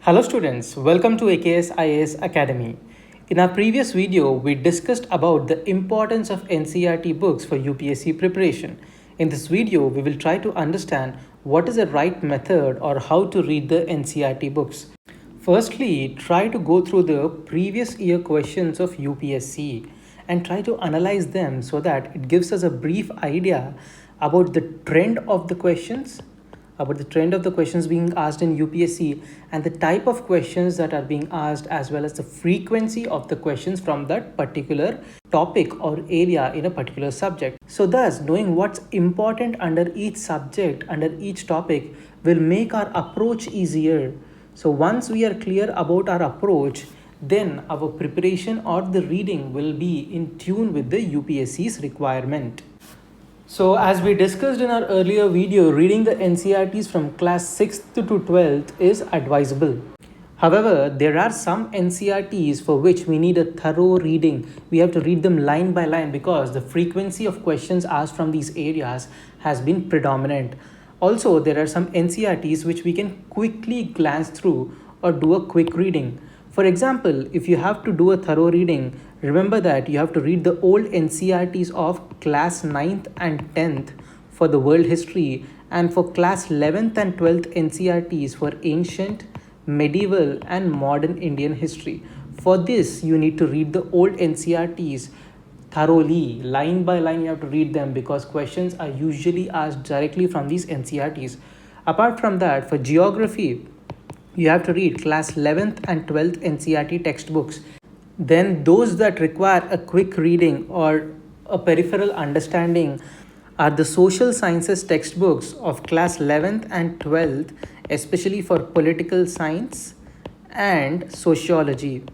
Hello students, welcome to AKS IAS Academy. In our previous video, we discussed about the importance of NCERT books for UPSC preparation. In this video, we will try to understand what is the right method or how to read the NCERT books. Firstly, try to go through the previous year questions of UPSC and try to analyze them so that it gives us a brief idea about the trend of the questions, being asked in UPSC, and the type of questions that are being asked, as well as the frequency of the questions from that particular topic or area in a particular subject. So thus, knowing what's important under each subject, under each topic, will make our approach easier. So once we are clear about our approach, then our preparation or the reading will be in tune with the UPSC's requirement. So as we discussed in our earlier video, reading the NCERTs from class 6th to 12th is advisable. However, there are some NCERTs for which we need a thorough reading. We have to read them line by line because the frequency of questions asked from these areas has been predominant. Also, there are some NCERTs which we can quickly glance through or do a quick reading. For example, if you have to do a thorough reading, remember that you have to read the old NCERTs of class 9th and 10th for the world history, and for class 11th and 12th NCERTs for ancient, medieval and modern Indian history. For this, you need to read the old NCERTs thoroughly, line by line you have to read them because questions are usually asked directly from these NCERTs. Apart from that, for geography, you have to read class 11th and 12th NCERT textbooks. Then those that require a quick reading or a peripheral understanding are the social sciences textbooks of class 11th and 12th, especially for political science and sociology.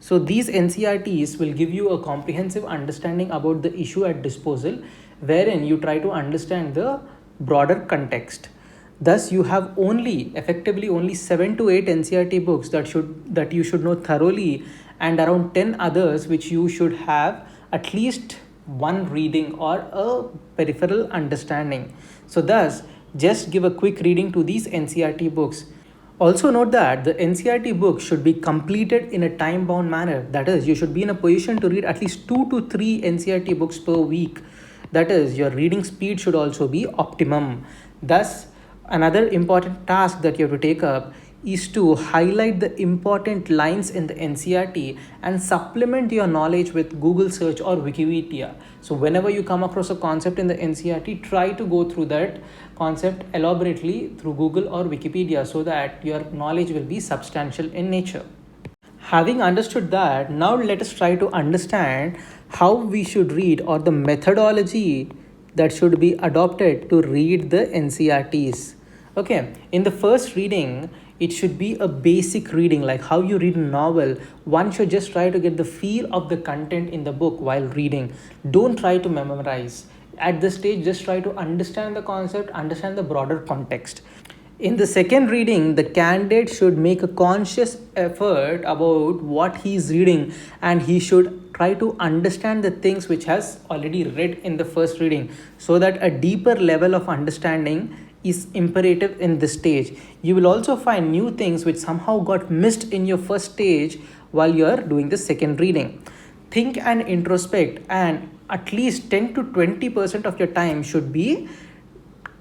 So these NCERTs will give you a comprehensive understanding about the issue at disposal, wherein you try to understand the broader context. Thus, you have effectively only 7 to 8 NCERT books that you should know thoroughly, and around 10 others which you should have at least one reading or a peripheral understanding. So thus, just give a quick reading to these NCERT books. Also note that the NCERT book should be completed in a time-bound manner. That is, you should be in a position to read at least 2 to 3 NCERT books per week. That is, your reading speed should also be optimum. Thus, another important task that you have to take up is to highlight the important lines in the NCERT and supplement your knowledge with Google search or Wikipedia. So whenever you come across a concept in the NCERT, try to go through that concept elaborately through Google or Wikipedia so that your knowledge will be substantial in nature. Having understood that, now let us try to understand how we should read or the methodology that should be adopted to read the NCERTs. Okay, in the first reading, it should be a basic reading like how you read a novel. One should just try to get the feel of the content in the book while reading. Don't try to memorize. At this stage, just try to understand the concept, understand the broader context. In the second reading, the candidate should make a conscious effort about what he is reading, and he should try to understand the things which has already read in the first reading so that a deeper level of understanding is imperative in this stage. You will also find new things which somehow got missed in your first stage while you are doing the second reading. Think and introspect, and at least 10 to 20% of your time should be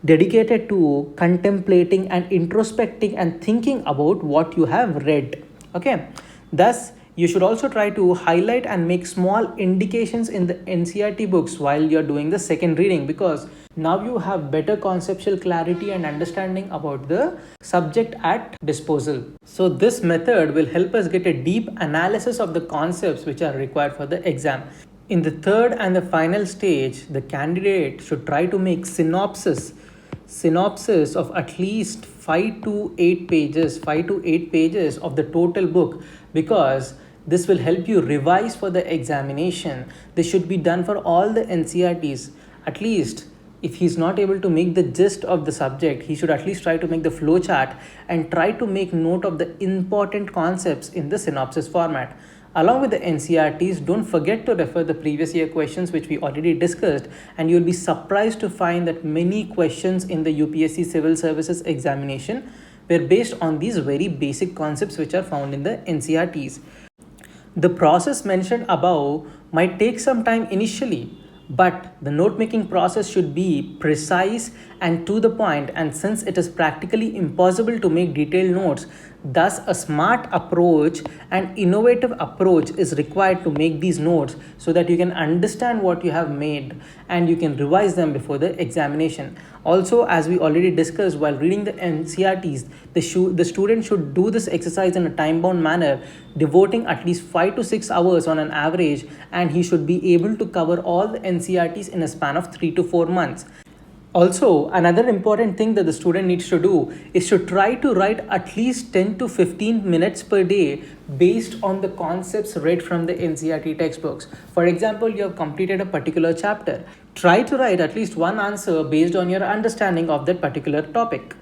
dedicated to contemplating and introspecting and thinking about what you have read. Okay, thus you should also try to highlight and make small indications in the NCERT books while you're doing the second reading, because now you have better conceptual clarity and understanding about the subject at disposal. So this method will help us get a deep analysis of the concepts which are required for the exam. In the third and the final stage, the candidate should try to make synopsis of at least 5 to 8 pages of the total book, because this will help you revise for the examination. This should be done for all the NCERTs. At least if he's not able to make the gist of the subject, he should at least try to make the flow chart and try to make note of the important concepts in the synopsis format. Along with the NCERTs, don't forget to refer the previous year questions which we already discussed, and you'll be surprised to find that many questions in the UPSC Civil Services examination were based on these very basic concepts which are found in the NCRTs. The process mentioned above might take some time initially, but the note making process should be precise and to the point, and since it is practically impossible to make detailed notes, thus a smart approach and innovative approach is required to make these notes so that you can understand what you have made and you can revise them before the examination. Also, as we already discussed while reading the NCRTs, the student should do this exercise in a time bound manner, devoting at least 5 to 6 hours on an average, and he should be able to cover all the NCRTs in a span of 3 to 4 months. Also, another important thing that the student needs to do is to try to write at least 10 to 15 minutes per day based on the concepts read from the NCRT textbooks. For example, you have completed a particular chapter. Try to write at least one answer based on your understanding of that particular topic.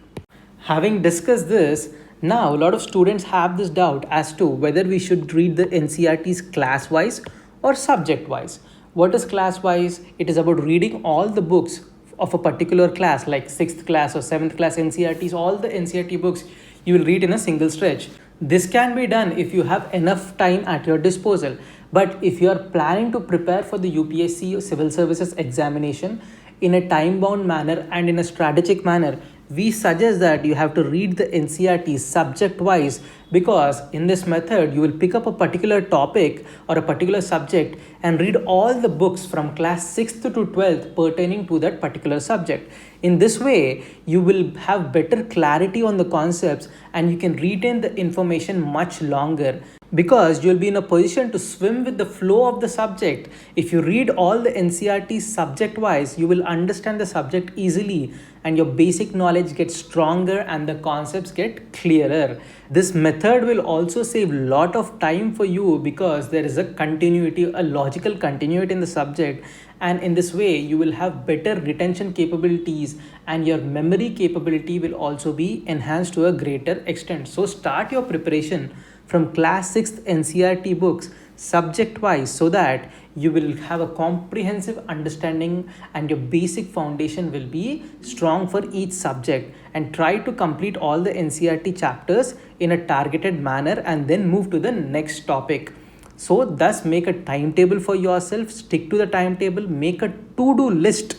Having discussed this, now a lot of students have this doubt as to whether we should read the NCRTs class wise or subject wise. What is class wise? It is about reading all the books of a particular class like 6th class or 7th class NCRTs, all the NCRT books you will read in a single stretch. This can be done if you have enough time at your disposal. But if you are planning to prepare for the UPSC Civil Services examination in a time bound manner and in a strategic manner, we suggest that you have to read the NCRT subject wise, because in this method you will pick up a particular topic or a particular subject and read all the books from class 6th to 12th pertaining to that particular subject. In this way, you will have better clarity on the concepts and you can retain the information much longer, because you'll be in a position to swim with the flow of the subject. If you read all the NCRT subject wise, you will understand the subject easily and your basic knowledge gets stronger and the concepts get clearer. This method will also save a lot of time for you because there is a continuity, a logical continuity in the subject, and in this way you will have better retention capabilities and your memory capability will also be enhanced to a greater extent. So start your preparation from class 6th NCRT books subject wise so that you will have a comprehensive understanding and your basic foundation will be strong for each subject, and try to complete all the NCRT chapters in a targeted manner and then move to the next topic. So thus make a timetable for yourself, stick to the timetable, make a to-do list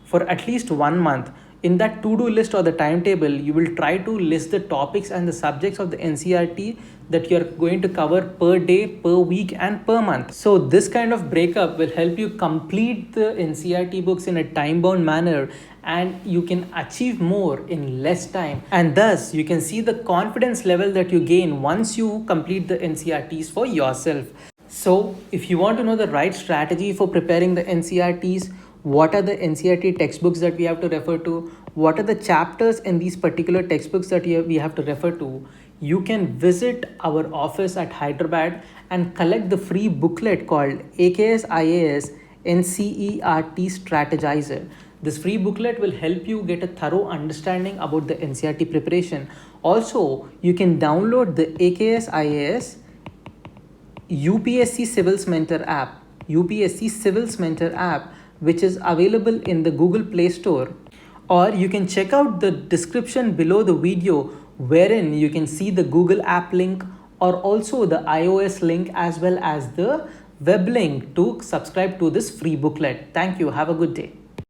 for at least 1 month. In that to-do list or the timetable, you will try to list the topics and the subjects of the NCRT that you are going to cover per day, per week and per month. So this kind of breakup will help you complete the NCRT books in a time-bound manner and you can achieve more in less time. And thus you can see the confidence level that you gain once you complete the NCRTs for yourself. So if you want to know the right strategy for preparing the NCRTs, what are the NCRT textbooks that we have to refer to, what are the chapters in these particular textbooks that we have to refer to, you can visit our office at Hyderabad and collect the free booklet called AKS IAS NCERT Strategizer. This free booklet will help you get a thorough understanding about the NCRT preparation. Also, you can download the AKS IAS UPSC Civils Mentor app, which is available in the Google Play Store, or you can check out the description below the video wherein you can see the Google app link or also the iOS link as well as the web link to subscribe to this free booklet. Thank you. Have a good day.